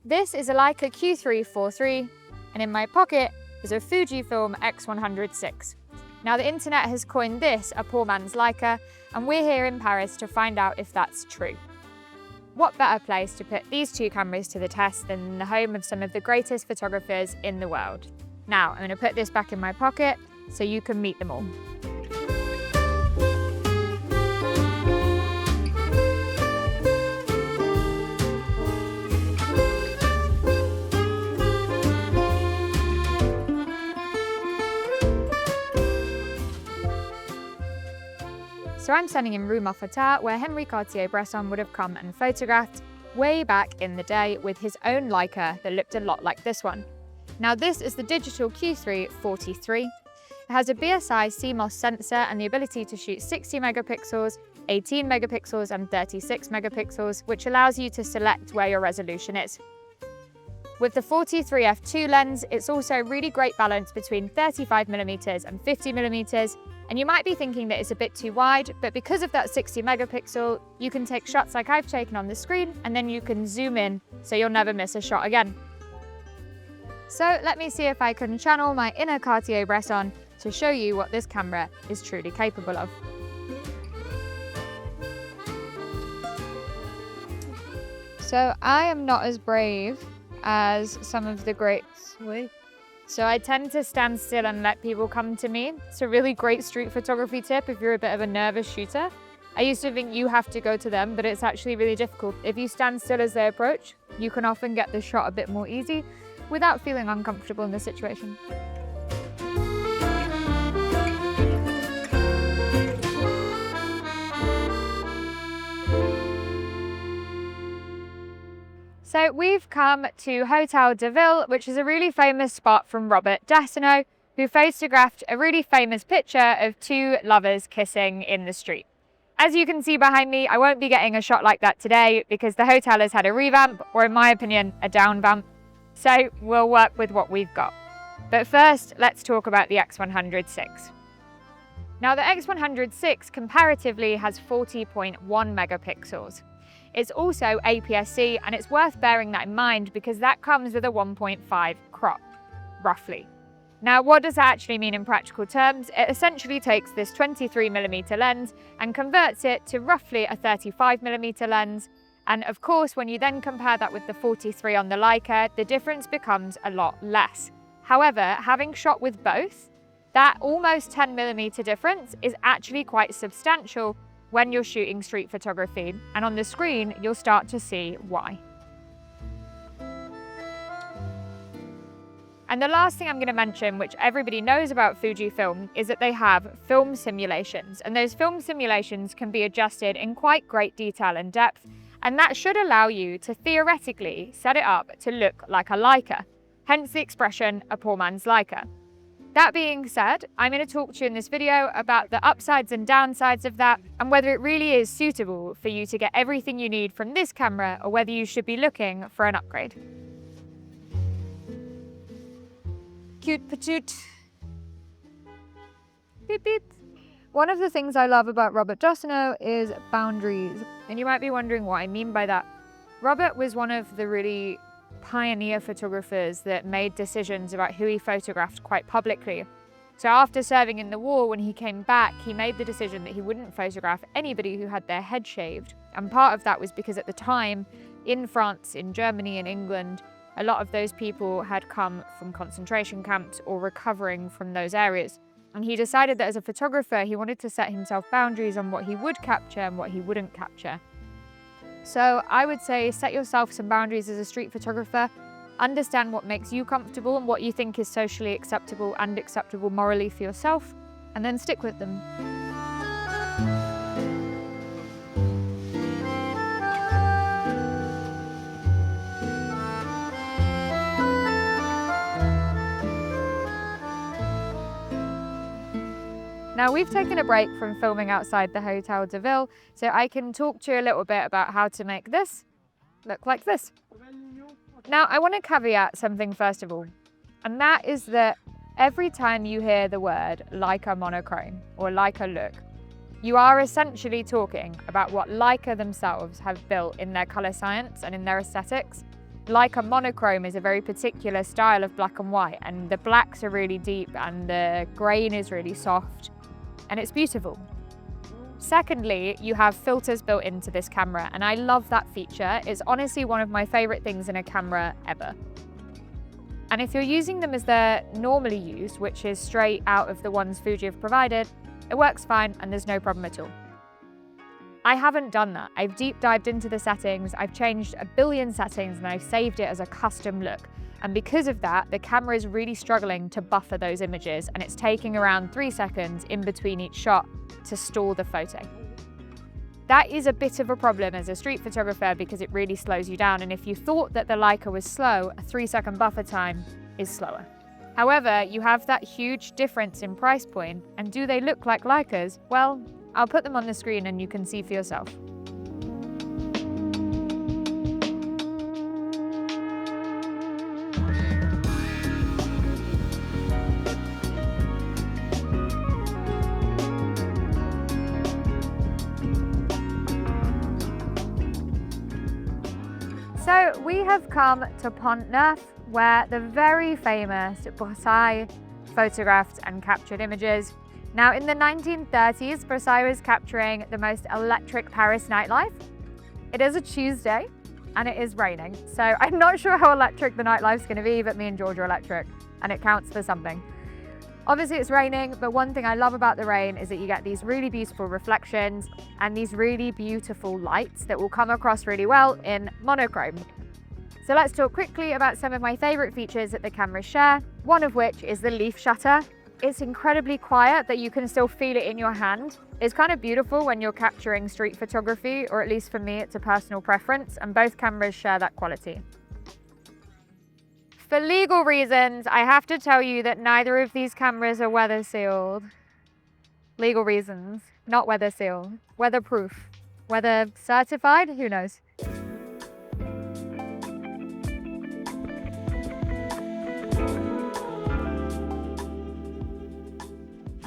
This is a Leica Q343, and in my pocket is a Fujifilm X100VI. Now the internet has coined this a poor man's Leica, and we're here in Paris to find out if that's true. What better place to put these two cameras to the test than the home of some of the greatest photographers in the world. Now I'm going to put this back in my pocket so you can meet them all. So I'm standing in Rue Mouffetard, where Henri Cartier-Bresson would have come and photographed way back in the day with his own Leica that looked a lot like this one. Now this is the digital Q343. It has a BSI CMOS sensor and the ability to shoot 60 megapixels, 18 megapixels and 36 megapixels, which allows you to select where your resolution is. With the 43 f2 lens, it's also a really great balance between 35mm and 50mm, and you might be thinking that it's a bit too wide, but because of that 60 megapixel, you can take shots like I've taken on the screen, and then you can zoom in so you'll never miss a shot again. So let me see if I can channel my inner Cartier-Bresson to show you what this camera is truly capable of. So I am not as brave as some of the greats. So I tend to stand still and let people come to me. It's a really great street photography tip if you're a bit of a nervous shooter. I used to think you have to go to them, but it's actually really difficult. If you stand still as they approach, you can often get the shot a bit more easy without feeling uncomfortable in the situation. So we've come to Hotel de Ville, which is a really famous spot from Robert Desnow, who photographed a really famous picture of two lovers kissing in the street. As you can see behind me, I won't be getting a shot like that today because the hotel has had a revamp, or in my opinion, a downvamp. So we'll work with what we've got. But first, let's talk about the X100VI. Now the X100VI comparatively has 40.1 megapixels. It's also APS-C, and it's worth bearing that in mind because that comes with a 1.5 crop, roughly. Now, what does that actually mean in practical terms? It essentially takes this 23mm lens and converts it to roughly a 35mm lens. And of course, when you then compare that with the 43 on the Leica, the difference becomes a lot less. However, having shot with both, that almost 10mm difference is actually quite substantial when you're shooting street photography, and on the screen you'll start to see why. And the last thing I'm going to mention, which everybody knows about Fujifilm, is that they have film simulations, and those film simulations can be adjusted in quite great detail and depth, and that should allow you to theoretically set it up to look like a Leica, hence the expression a poor man's Leica. That being said, I'm going to talk to you in this video about the upsides and downsides of that, and whether it really is suitable for you to get everything you need from this camera, or whether you should be looking for an upgrade. Cute patoot. Beep beep. One of the things I love about Robert Desnow is boundaries, and you might be wondering what I mean by that. Robert was one of the really pioneer photographers that made decisions about who he photographed quite publicly. So after serving in the war, when he came back, he made the decision that he wouldn't photograph anybody who had their head shaved. And part of that was because at the time, in France, in Germany, and England, a lot of those people had come from concentration camps or recovering from those areas. And he decided that as a photographer, he wanted to set himself boundaries on what he would capture and what he wouldn't capture. So I would say set yourself some boundaries as a street photographer, understand what makes you comfortable and what you think is socially acceptable and acceptable morally for yourself, and then stick with them. Now we've taken a break from filming outside the Hotel de Ville, so I can talk to you a little bit about how to make this look like this. Now I want to caveat something first of all, and that is that every time you hear the word Leica monochrome or Leica look, you are essentially talking about what Leica themselves have built in their color science and in their aesthetics. Leica monochrome is a very particular style of black and white, and the blacks are really deep and the grain is really soft, and it's beautiful. Secondly, you have filters built into this camera, and I love that feature. It's honestly one of my favorite things in a camera ever. And if you're using them as they're normally used, which is straight out of the ones Fuji have provided, it works fine and there's no problem at all. I haven't done that. I've deep dived into the settings, I've changed a billion settings, and I've saved it as a custom look. And because of that, the camera is really struggling to buffer those images, and it's taking around 3 seconds in between each shot to store the photo. That is a bit of a problem as a street photographer because it really slows you down. And if you thought that the Leica was slow, a 3-second buffer time is slower. However, you have that huge difference in price point, and do they look like Leicas? Well, I'll put them on the screen and you can see for yourself. So we have come to Pont Neuf, where the very famous Versailles photographed and captured images. Now, in the 1930s, Versailles was capturing the most electric Paris nightlife. It is a Tuesday and it is raining, so I'm not sure how electric the nightlife's going to be, but me and George are electric and it counts for something. Obviously it's raining, but one thing I love about the rain is that you get these really beautiful reflections and these really beautiful lights that will come across really well in monochrome. So let's talk quickly about some of my favorite features that the cameras share, one of which is the leaf shutter. It's incredibly quiet that you can still feel it in your hand. It's kind of beautiful when you're capturing street photography, or at least for me, it's a personal preference, and both cameras share that quality. For legal reasons, I have to tell you that neither of these cameras are weather sealed. Legal reasons, not weather sealed. Weatherproof. Weather certified? Who knows?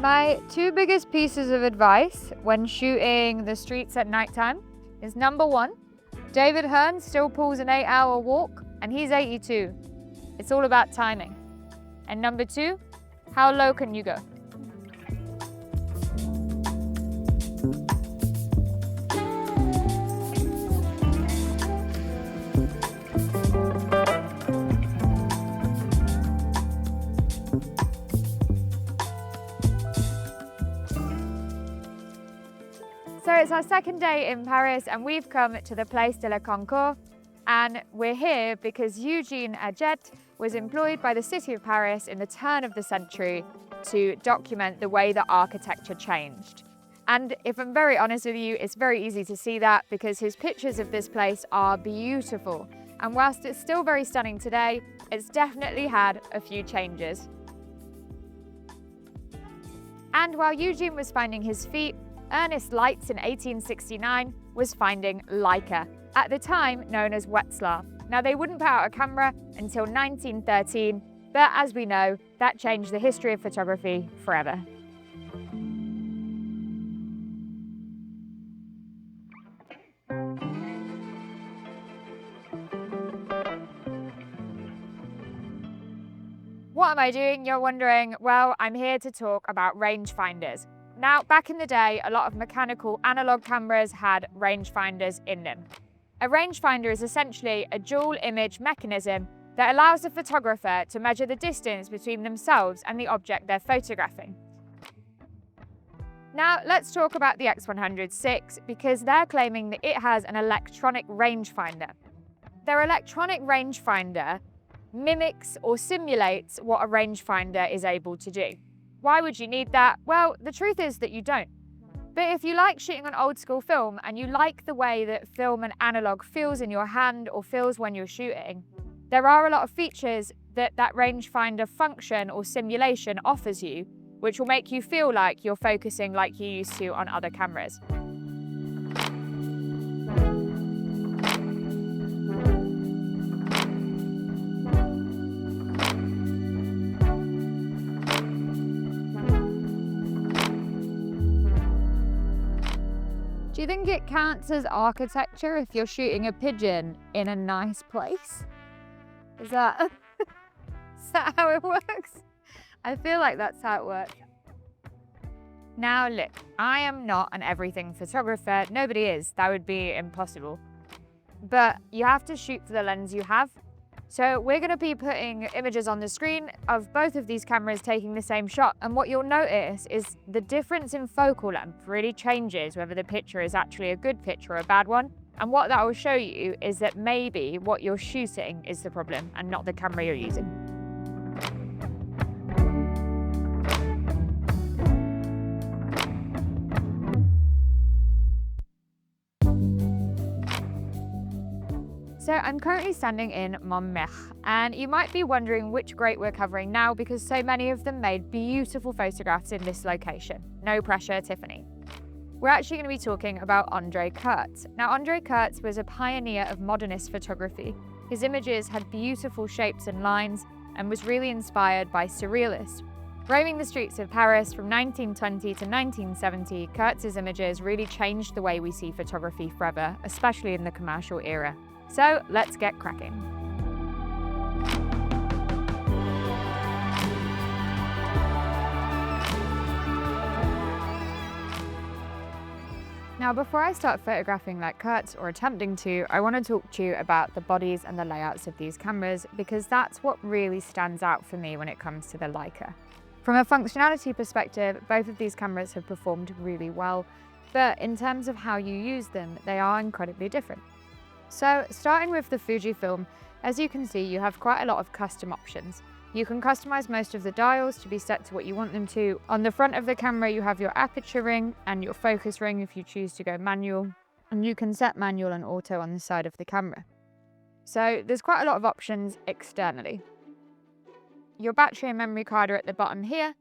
My two biggest pieces of advice when shooting the streets at nighttime is number one, David Hearn still pulls an 8-hour walk and he's 82. It's all about timing. And number two, how low can you go? So it's our second day in Paris and we've come to the Place de la Concorde, and we're here because Eugene Aget was employed by the city of Paris in the turn of the century to document the way that architecture changed. And if I'm very honest with you, it's very easy to see that because his pictures of this place are beautiful. And whilst it's still very stunning today, it's definitely had a few changes. And while Eugene was finding his feet, Ernest Leitz in 1869 was finding Leica, at the time known as Wetzlar. Now, they wouldn't put out a camera until 1913, but as we know, that changed the history of photography forever. What am I doing, you're wondering? Well, I'm here to talk about rangefinders. Now, back in the day, a lot of mechanical analog cameras had rangefinders in them. A rangefinder is essentially a dual image mechanism that allows the photographer to measure the distance between themselves and the object they're photographing. Now, let's talk about the X100VI because they're claiming that it has an electronic rangefinder. Their electronic rangefinder mimics or simulates what a rangefinder is able to do. Why would you need that? Well, the truth is that you don't. But if you like shooting on old school film and you like the way that film and analog feels in your hand or feels when you're shooting, there are a lot of features that rangefinder function or simulation offers you, which will make you feel like you're focusing like you used to on other cameras. Do you think it counts as architecture if you're shooting a pigeon in a nice place? Is that, is that how it works? I feel like that's how it works. Now look, I am not an everything photographer. Nobody is. That would be impossible. But you have to shoot for the lens you have. So we're going to be putting images on the screen of both of these cameras taking the same shot. And what you'll notice is the difference in focal length really changes whether the picture is actually a good picture or a bad one. And what that will show you is that maybe what you're shooting is the problem and not the camera you're using. So I'm currently standing in Montmartre, and you might be wondering which great we're covering now because so many of them made beautiful photographs in this location. No pressure, Tiffany. We're actually going to be talking about André Kurtz. Now, André Kurtz was a pioneer of modernist photography. His images had beautiful shapes and lines and was really inspired by surrealists. Roaming the streets of Paris from 1920 to 1970, Kurtz's images really changed the way we see photography forever, especially in the commercial era. So let's get cracking. Now, before I start photographing like Kurtz, or attempting to, I want to talk to you about the bodies and the layouts of these cameras because that's what really stands out for me when it comes to the Leica. From a functionality perspective, both of these cameras have performed really well, but in terms of how you use them, they are incredibly different. So starting with the Fujifilm, as you can see, you have quite a lot of custom options. You can customize most of the dials to be set to what you want them to. On the front of the camera, you have your aperture ring and your focus ring if you choose to go manual, and you can set manual and auto on the side of the camera. So there's quite a lot of options externally. Your battery and memory card are at the bottom here.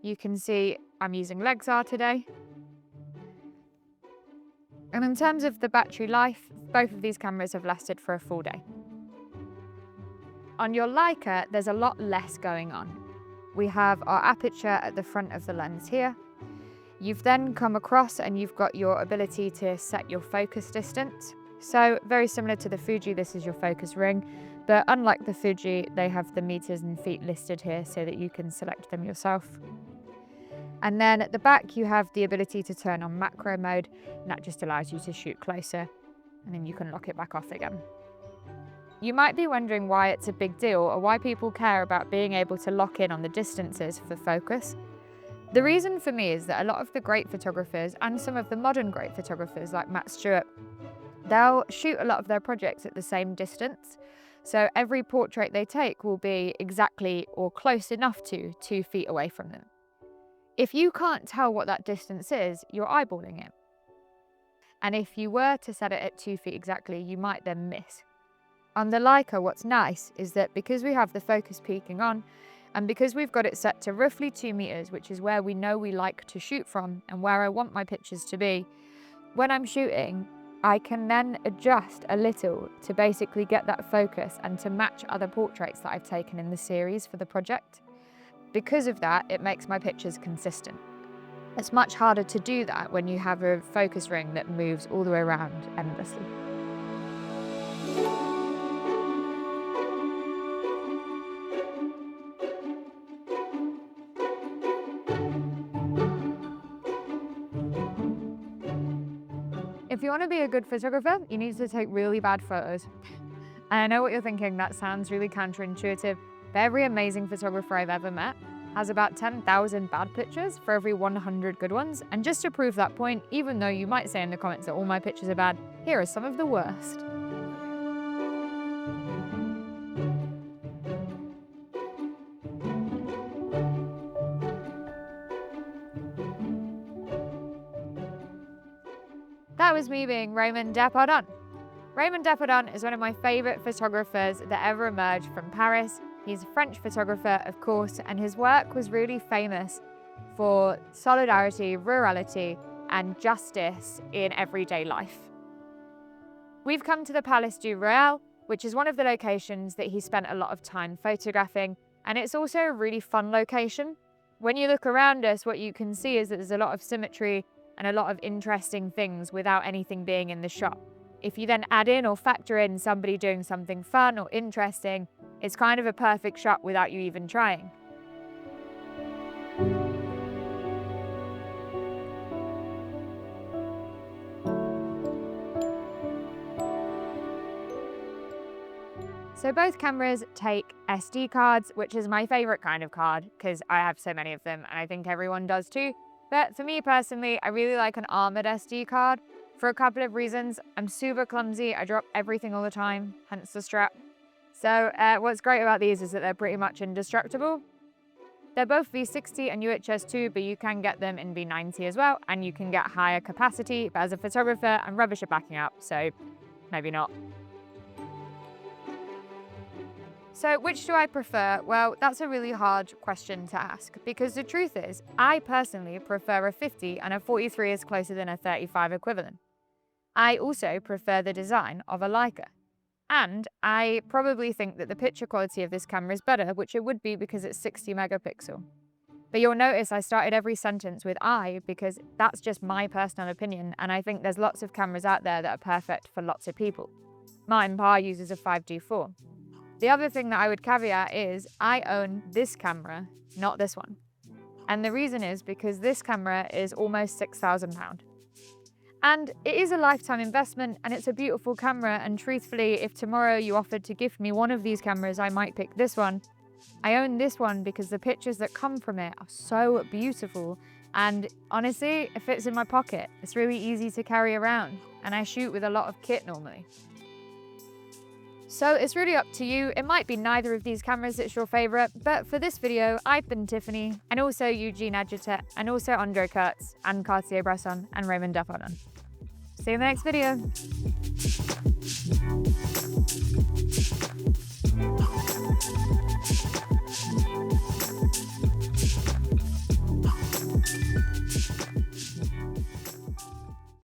You can see I'm using Leica today. And in terms of the battery life, both of these cameras have lasted for a full day. On your Leica, there's a lot less going on. We have our aperture at the front of the lens here. You've then come across and you've got your ability to set your focus distance. So very similar to the Fuji, this is your focus ring, but unlike the Fuji, they have the meters and feet listed here so that you can select them yourself. And then at the back, you have the ability to turn on macro mode, and that just allows you to shoot closer, and then you can lock it back off again. You might be wondering why it's a big deal or why people care about being able to lock in on the distances for focus. The reason for me is that a lot of the great photographers and some of the modern great photographers like Matt Stewart, they'll shoot a lot of their projects at the same distance. So every portrait they take will be exactly or close enough to 2 feet away from them. If you can't tell what that distance is, you're eyeballing it. And if you were to set it at 2 feet exactly, you might then miss. On the Leica, what's nice is that because we have the focus peaking on, and because we've got it set to roughly 2 meters, which is where we know we like to shoot from and where I want my pictures to be, when I'm shooting, I can then adjust a little to basically get that focus and to match other portraits that I've taken in the series for the project. Because of that, it makes my pictures consistent. It's much harder to do that when you have a focus ring that moves all the way around endlessly. If you want to be a good photographer, you need to take really bad photos. And I know what you're thinking, that sounds really counterintuitive, but every amazing photographer I've ever met has about 10,000 bad pictures for every 100 good ones. And just to prove that point, even though you might say in the comments that all my pictures are bad, here are some of the worst. That was me being Raymond Depardon. Raymond Depardon is one of my favourite photographers that ever emerged from Paris. He's a French photographer, of course, and his work was really famous for solidarity, rurality, and justice in everyday life. We've come to the Palais du Royal, which is one of the locations that he spent a lot of time photographing, and it's also a really fun location. When you look around us, what you can see is that there's a lot of symmetry and a lot of interesting things without anything being in the shot. If you then add in or factor in somebody doing something fun or interesting, It's kind of a perfect shot without you even trying. So both cameras take SD cards, which is my favorite kind of card because I have so many of them and I think everyone does too. But for me personally, I really like an armored SD card for a couple of reasons. I'm super clumsy, I drop everything all the time, hence the strap. So what's great about these is that they're pretty much indestructible. They're both V60 and UHS-2, but you can get them in V90 as well, and you can get higher capacity, but as a photographer, I'm rubbish at backing up, so maybe not. So which do I prefer? Well, that's a really hard question to ask because the truth is, I personally prefer a 50 and a 43 is closer than a 35 equivalent. I also prefer the design of a Leica. And I probably think that the picture quality of this camera is better, which it would be because it's 60 megapixel. But you'll notice I started every sentence with I because that's just my personal opinion, and I think there's lots of cameras out there that are perfect for lots of people. Mine, Pa, uses a 5D4. The other thing that I would caveat is I own this camera, not this one. And the reason is because this camera is almost £6,000. And it is a lifetime investment and it's a beautiful camera, and truthfully, if tomorrow you offered to gift me one of these cameras, I might pick this one. I own this one because the pictures that come from it are so beautiful, and honestly, it fits in my pocket. It's really easy to carry around, and I shoot with a lot of kit normally. So it's really up to you. It might be neither of these cameras that's your favorite, but for this video, I've been Tiffany, and also Eugene Adjutet, and also Andre Kurtz, and Cartier-Bresson, and Raymond Duffordon. See you in the next video.